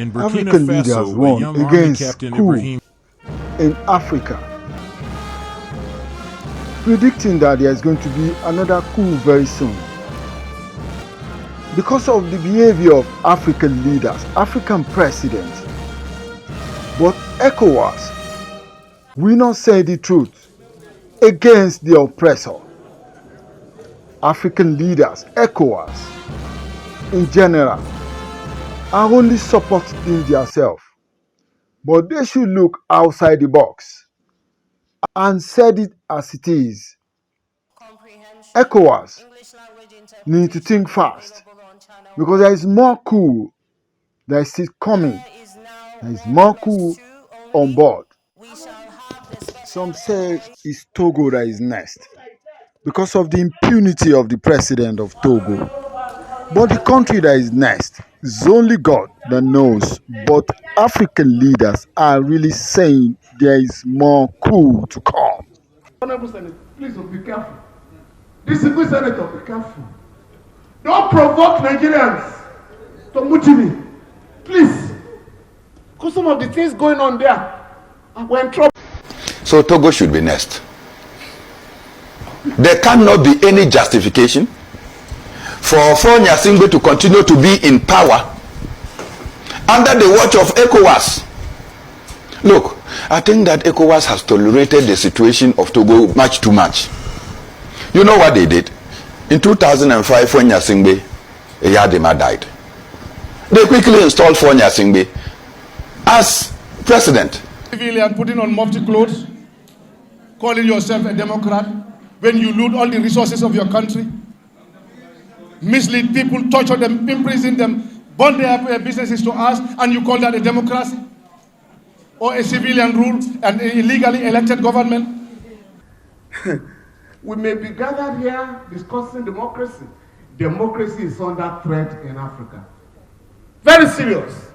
In Burkina African leaders Faso, a won young army against captain Coup Ibrahim in Africa, predicting that there is going to be another coup very soon. Because of the behavior of African leaders, African presidents, but ECOWAS will not say the truth against the oppressor. African leaders, ECOWAS in general, are only supporting themselves, but they should look outside the box and said it as it is. ECOWAS need to think fast because there is more coup that is still coming. There is more coup on board. Some say it's Togo that is next because of the impunity of the president of Togo. But the country that is next is only God that knows. But African leaders are really saying there is more coup to come. Honorable Senator, please be careful. Distinguished Senator, be careful. Don't provoke Nigerians to mutiny. Please. Because some of the things going on there, we're in trouble. So Togo should be next. There cannot be any justification for Nyasingbe to continue to be in power under the watch of ECOWAS. Look, I think that ECOWAS has tolerated the situation of Togo much too much. You know what they did? In 2005, when Nyasingbe Eyadema died, they quickly installed Nyasingbe as president. Civilian putting on mufti clothes, calling yourself a Democrat, when you loot all the resources of your country, mislead people, torture them, imprison them, burn their businesses to us, and you call that a democracy? Or a civilian rule and illegally elected government? We may be gathered here discussing democracy. Democracy is under threat in Africa. Very serious.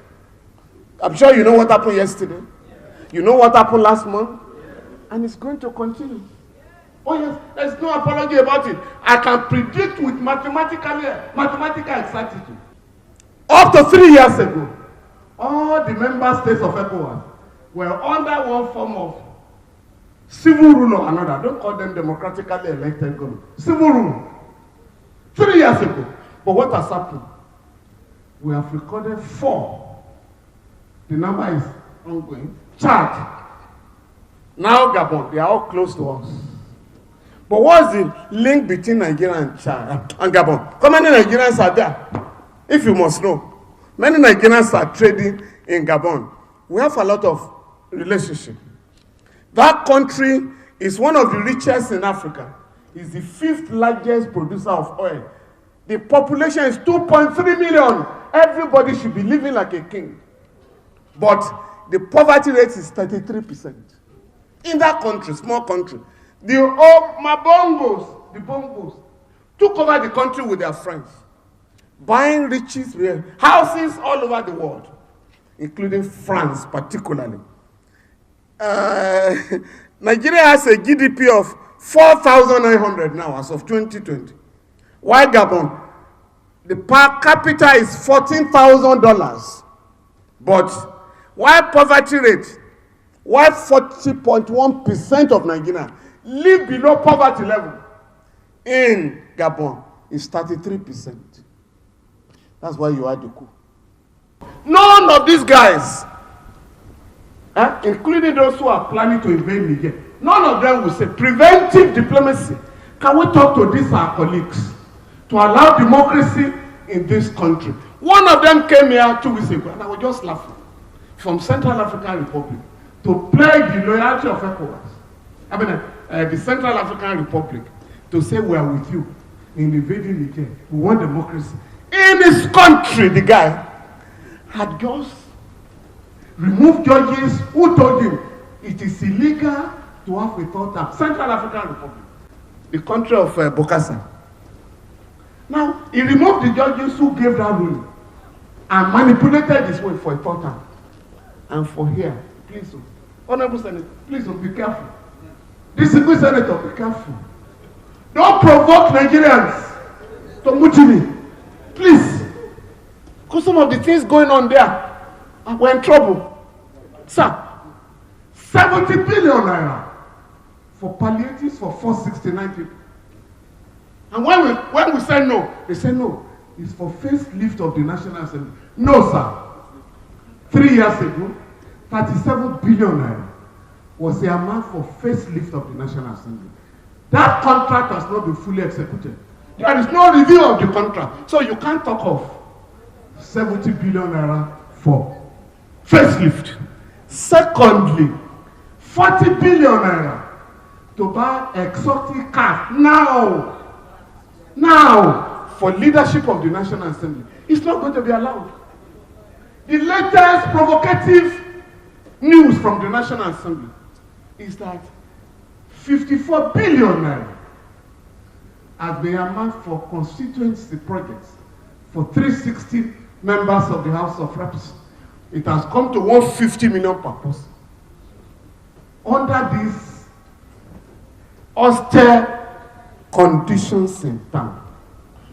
I'm sure you know what happened yesterday. You know what happened last month. And it's going to continue. Oh yes, there's no apology about it. I can predict with mathematical exactitude. Up to 3 years ago, all the member states of ECOWAS were under one form of civil rule or another. Don't call them democratically elected government. Civil rule. 3 years ago. But what has happened? We have recorded 4. The number is ongoing. Chad. Now Gabon. They are all close to us. But what's the link between Nigeria and Chad and Gabon? How many Nigerians are there? If you must know. Many Nigerians are trading in Gabon. We have a lot of relationship. That country is one of the richest in Africa. It's the 5th largest producer of oil. The population is 2.3 million. Everybody should be living like a king. But the poverty rate is 33%. In that country, small country, the Bongos took over the country with their friends, buying riches, houses all over the world, including France particularly. Nigeria has a GDP of 4,900 now as of 2020. While Gabon, the per capita is $14,000. But while poverty rate, while 40.1% of Nigeria live below poverty level, in Gabon is 33%. That's why you had the coup. None of these guys, including those who are planning to invade Niger, none of them will say preventive diplomacy. Can we talk to these our colleagues to allow democracy in this country? One of them came here 2 weeks ago, and I was just laughing, from Central African Republic, to pledge the loyalty of ECOWAS. The Central African Republic, to say we are with you in invading Niger. We want democracy. In his country, the guy had just removed judges who told him it is illegal to have a third term. Central African Republic, the country of Bokassa. Now, he removed the judges who gave that ruling and manipulated his way for a third term. And for here, please, Honorable Senator, please be careful. Distinguished Senator, be careful. Don't provoke Nigerians to mutiny. Please. Because some of the things going on there, and we're in trouble. Sir, 70 billion naira for palliatives for 469 people. And when we say no, they say no. It's for facelift of the National Assembly. No, sir. 3 years ago, 37 billion naira was the amount for facelift of the National Assembly. That contract has not been fully executed. There is no review of the contract. So you can't talk of 70 billion naira for facelift. Secondly, 40 billion naira to buy exotic cars now for leadership of the National Assembly. It's not going to be allowed. The latest provocative news from the National Assembly is that 54 billion naira has been earmarked for constituency projects for 360 members of the House of Reps. It has come to 150 million per person. Under these austere conditions in town.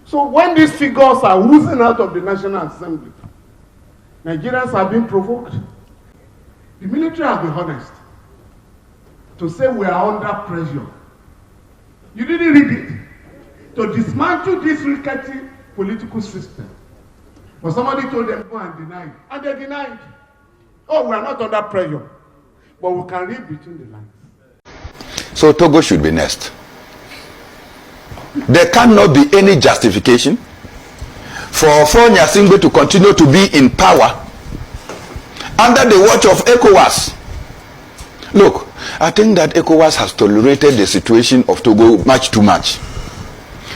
So when these figures are oozing out of the National Assembly, Nigerians have been provoked. The military has been honest to say we are under pressure. You didn't read it. To dismantle this rickety political system. But somebody told them go and deny it. And they denied. Oh, we are not under pressure. But we can read between the lines. So Togo should be next. There cannot be any justification for Nyasingbe to continue to be in power under the watch of ECOWAS. Look, I think that ECOWAS has tolerated the situation of Togo much too much.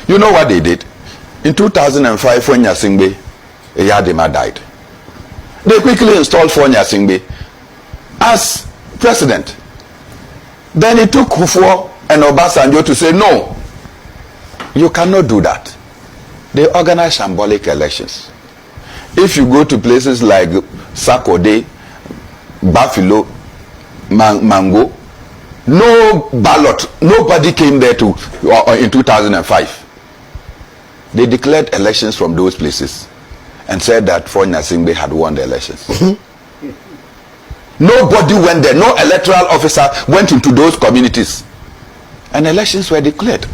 You know what they did? In 2005, when Nyasingbe Eyadema died, they quickly installed Nyasingbe as president. Then it took Kufuor and Obasanjo to say, no, you cannot do that. They organize symbolic elections. If you go to places like Sakode, Buffalo, Mango, no ballot, nobody came there in 2005. They declared elections from those places and said that Nyasingbe had won the elections. Nobody went there, no electoral officer went into those communities, and elections were declared.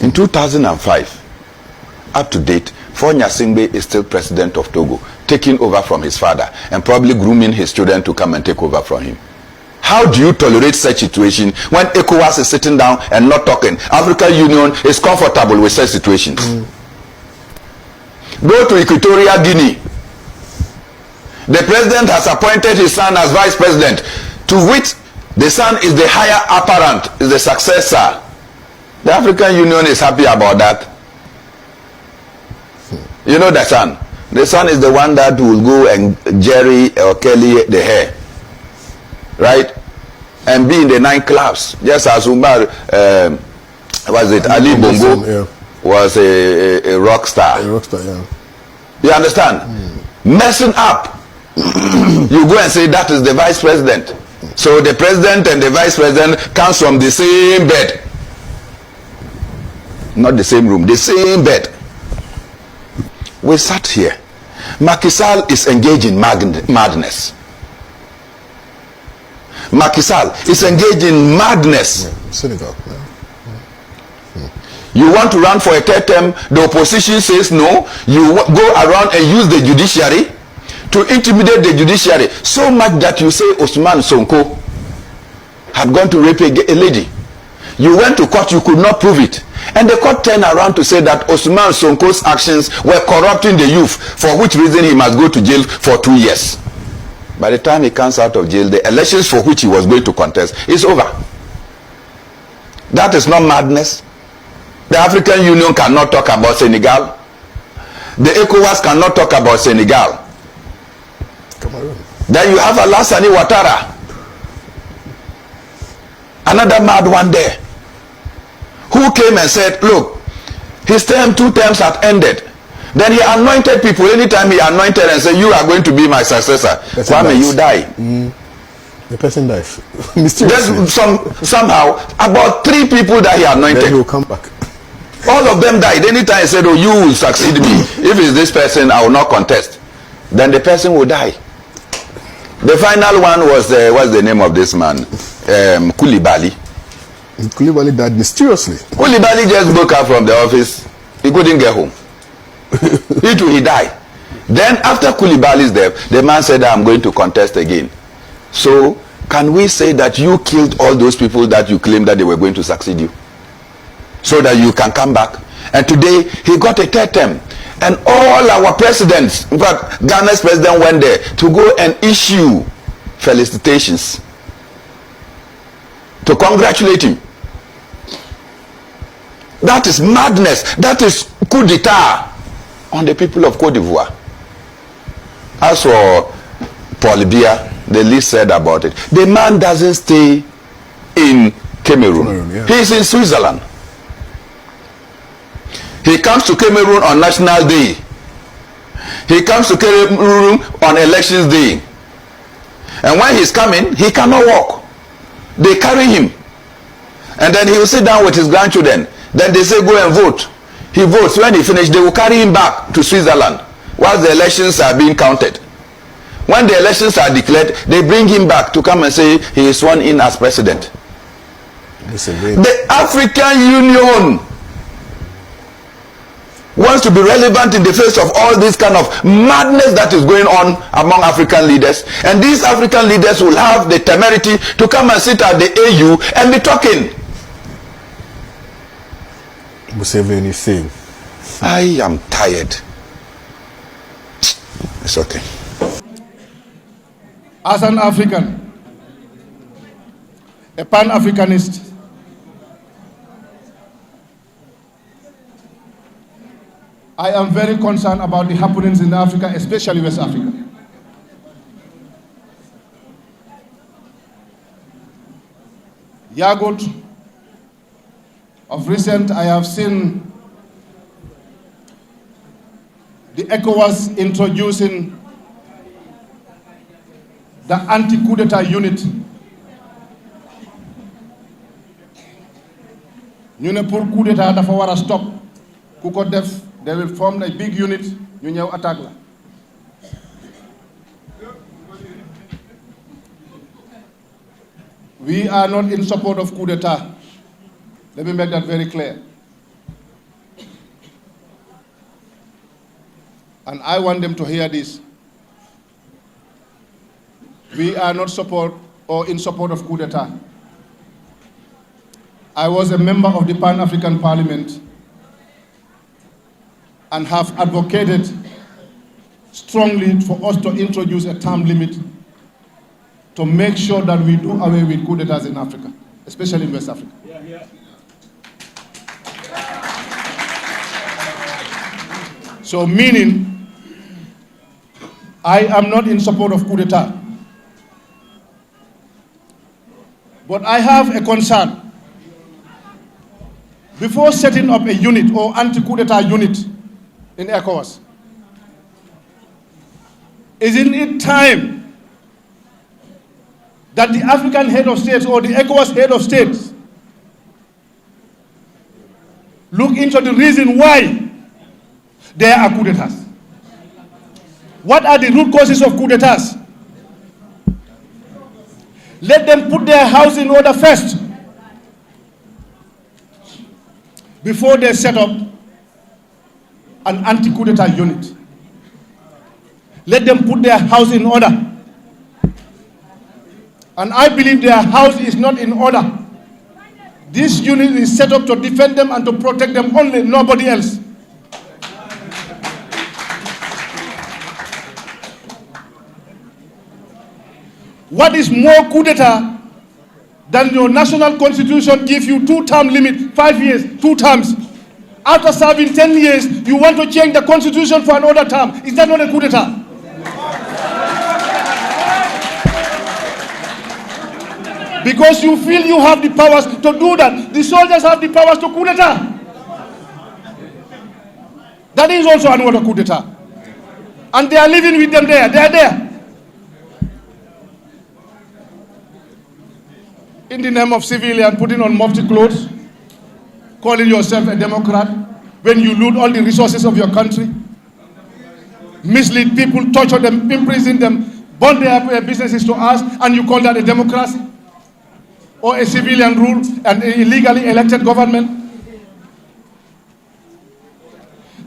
In 2005, up to date, Nyasingbe is still president of Togo, taking over from his father and probably grooming his children to come and take over from him. How do you tolerate such situation when ECOWAS is sitting down and not talking? African Union is comfortable with such situations. Go to Equatorial Guinea. The president has appointed his son as vice president, to which the son is the higher apparent, is the successor. The African Union is happy about that. You know the son. The son is the one that will go and Jerry or Kelly the hair, right? And be in the nightclubs, just as Umar, was it Ali Bongo, was a rock star. A rock star, yeah. You understand? Messing up. You go and say that is the vice president. So the president and the vice president comes from the same bed. Not the same room, the same bed. We sat here. Macky Sall is engaged in madness. Macky Sall is engaged in madness. Senegal. You want to run for a third term, the opposition says no. You go around and use the judiciary to intimidate the judiciary, so much that you say Osman Sonko had gone to rape a lady. You went to court, you could not prove it. And the court turned around to say that Osman Sonko's actions were corrupting the youth, for which reason he must go to jail for 2 years. By the time he comes out of jail, the elections for which he was going to contest is over. That is not madness. The African Union cannot talk about Senegal. The ECOWAS cannot talk about Senegal. Then you have Alassane Ouattara, another mad one there, who came and said, look, his term, 2 terms had ended. Then he anointed people. Anytime he anointed and said, you are going to be my successor, Kwame, you die. The person dies. There's somehow about 3 people that he anointed. Then he will come back. All of them died. Anytime he said, oh, you will succeed me. If it's this person, I will not contest. then the person will die. The final one was, what's the name of this man? Koulibaly. Koulibaly died mysteriously. Koulibaly just woke up from the office. He couldn't get home. He died. Then after Koulibaly's death, the man said, I'm going to contest again. So can we say that you killed all those people that you claimed that they were going to succeed you, so that you can come back? And today he got a third term. And all our presidents, in fact, Ghana's president went there to go and issue felicitations, to congratulate him. That is madness. That is coup d'etat on the people of Cote d'Ivoire. As for Paul Biya, the least said about it, the man doesn't stay in Cameroon. Yeah. He's in Switzerland. He comes to Cameroon on National Day. He comes to Cameroon on Elections Day. And when he's coming, he cannot walk. They carry him. And then he will sit down with his grandchildren. Then they say, go and vote. He votes. When he finishes, they will carry him back to Switzerland while the elections are being counted. When the elections are declared, they bring him back to come and say he is sworn in as president. The African Union wants to be relevant in the face of all this kind of madness that is going on among African leaders, and these African leaders will have the temerity to come and sit at the AU and be talking. Museveni is saying, I am tired. It's okay. As an African, a Pan-Africanist, I am very concerned about the happenings in Africa, especially West Africa. Yagut, of recent, I have seen the ECOWAS introducing the anti-coup d'etat unit. Ñu ne pour coup d'etat dafa wara stop. Ku ko def, they will form a big unit, ñu ñew attaque la. We are not in support of coup d'etat. Let me make that very clear. And I want them to hear this. We are not in support of coup d'etat. I was a member of the Pan-African Parliament and have advocated strongly for us to introduce a term limit to make sure that we do away with coup d'etats in Africa, especially in West Africa. Yeah, yeah. So meaning, I am not in support of coup d'etat. But I have a concern. Before setting up a unit or anti-coup d'etat unit in ECOWAS, isn't it time that the African head of states or the ECOWAS head of states look into the reason why there are coup d'etats? What are the root causes of coup d'etats? Let them put their house in order first before they set up an anti-coup d'etat unit. Let them put their house in order. And I believe their house is not in order. This unit is set up to defend them and to protect them only, nobody else. What is more coup d'etat than your national constitution gives you 2-term limit, 5 years, 2 terms. After serving 10 years, you want to change the constitution for another term. Is that not a coup d'etat? Because you feel you have the powers to do that. The soldiers have the powers to coup d'etat. That is also another coup d'etat. And they are living with them there. They are there. In the name of civilian, putting on mufti clothes, calling yourself a Democrat, when you loot all the resources of your country. mislead people, torture them, imprison them, burn their businesses to us, and you call that a democracy? Or a civilian rule and an illegally elected government?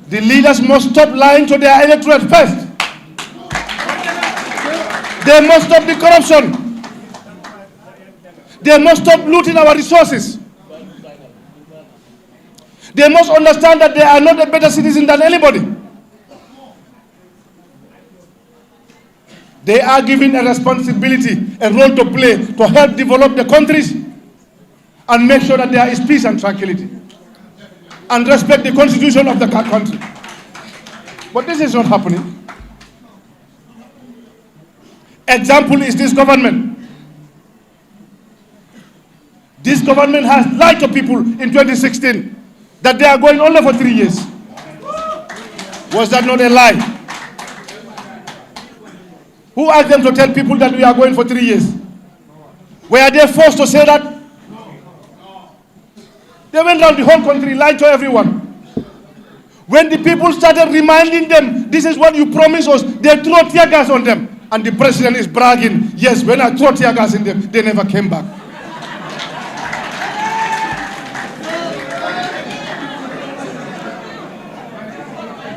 The leaders must stop lying to their electorate first. They must stop the corruption. They must stop looting our resources. They must understand that they are not a better citizen than anybody. They are given a responsibility, a role to play to help develop the countries and make sure that there is peace and tranquility and respect the constitution of the country. But this is not happening. Example is this government. This government has lied to people in 2016 that they are going only for 3 years. Was that not a lie? Who asked them to tell people that we are going for 3 years? Were they forced to say that? They went around the whole country, lied to everyone. When the people started reminding them, this is what you promised us, they threw tear gas on them. And the president is bragging, yes, when I threw tear gas in them, they never came back.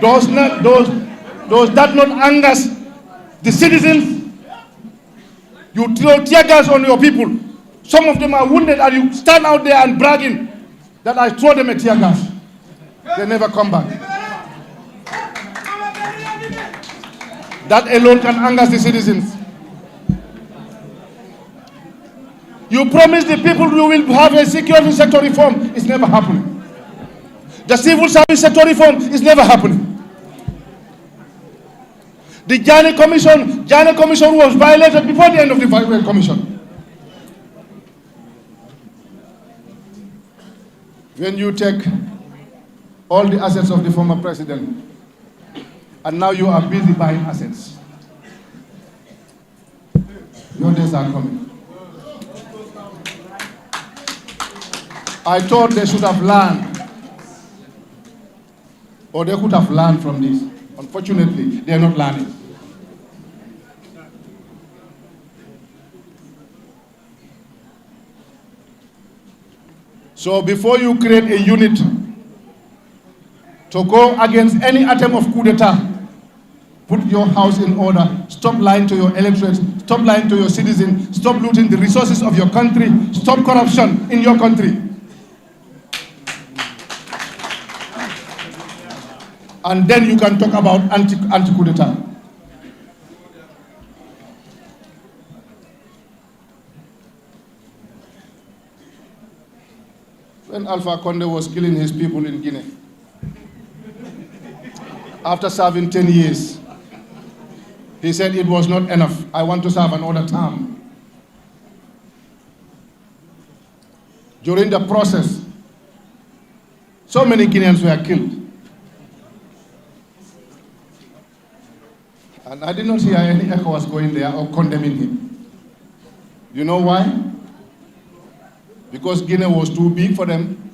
Does that not anger the citizens? You throw tear gas on your people. Some of them are wounded and you stand out there and bragging that I throw them a tear gas. They never come back. That alone can anger the citizens. You promised the people you will have a security sector reform. It's never happening. The civil service sector reform is never happening. The Jani Commission was violated before the end of the commission. When you take all the assets of the former president, and now you are busy buying assets, your days are coming. I thought they should have learned, or they could have learned from this. Unfortunately, they are not learning. So before you create a unit to go against any attempt of coup d'etat, put your house in order, stop lying to your electorate, stop lying to your citizens, stop looting the resources of your country, stop corruption in your country. And then you can talk about anti-coup d'etat. When Alpha Condé was killing his people in Guinea, after serving 10 years, he said it was not enough. I want to serve another term. During the process, so many Guineans were killed. And I did not hear any ECOWAS going there or condemning him. You know why? Because Guinea was too big for them,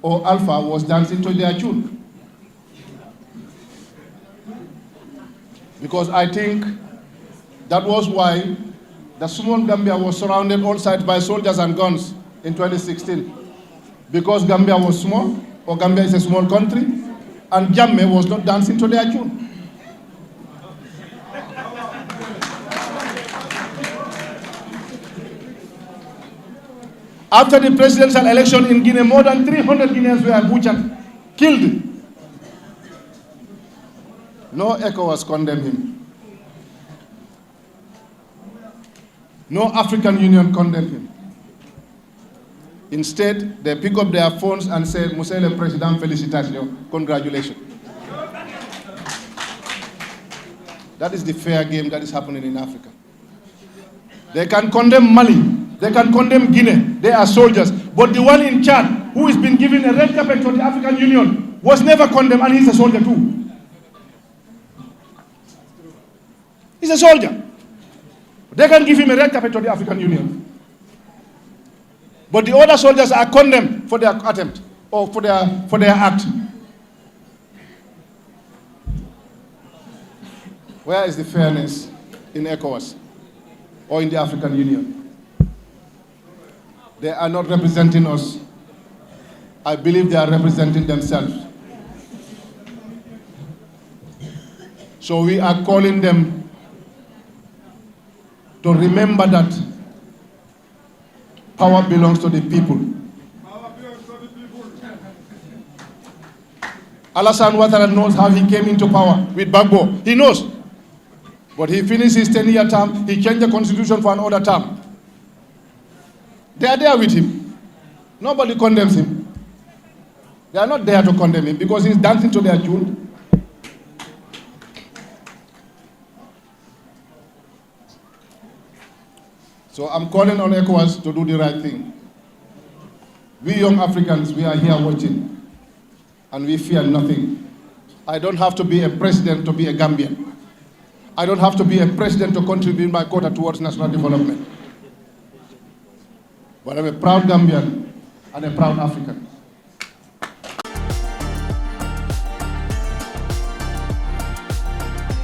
or Alpha was dancing to their tune. Because I think that was why the small Gambia was surrounded all sides by soldiers and guns in 2016. Because Gambia was small, or Gambia is a small country, and Jammeh was not dancing to their tune. After the presidential election in Guinea, more than 300 Guineans were butchered, killed. No ECOWAS condemned him. No African Union condemned him. Instead, they pick up their phones and say, Monsieur le Président, félicitations, congratulations. That is the fair game that is happening in Africa. They can condemn Mali. They can condemn Guinea. They are soldiers. But the one in Chad, who has been given a red carpet to the African Union, was never condemned, and he's a soldier too. He's a soldier. They can give him a red carpet to the African Union. But the other soldiers are condemned for their attempt, or for their act. Where is the fairness in ECOWAS or in the African Union? They are not representing us. I believe they are representing themselves. So we are calling them to remember that power belongs to the people. Alassane Ouattara knows how he came into power with Gbagbo. He knows. But he finished his 10-year term. He changed the constitution for another term. They are there with him. Nobody condemns him. They are not there to condemn him because he's dancing to their tune. So I'm calling on ECOWAS to do the right thing. We young Africans, we are here watching. And we fear nothing. I don't have to be a president to be a Gambian. I don't have to be a president to contribute my quota towards national development. But I'm a proud Gambian and a proud African.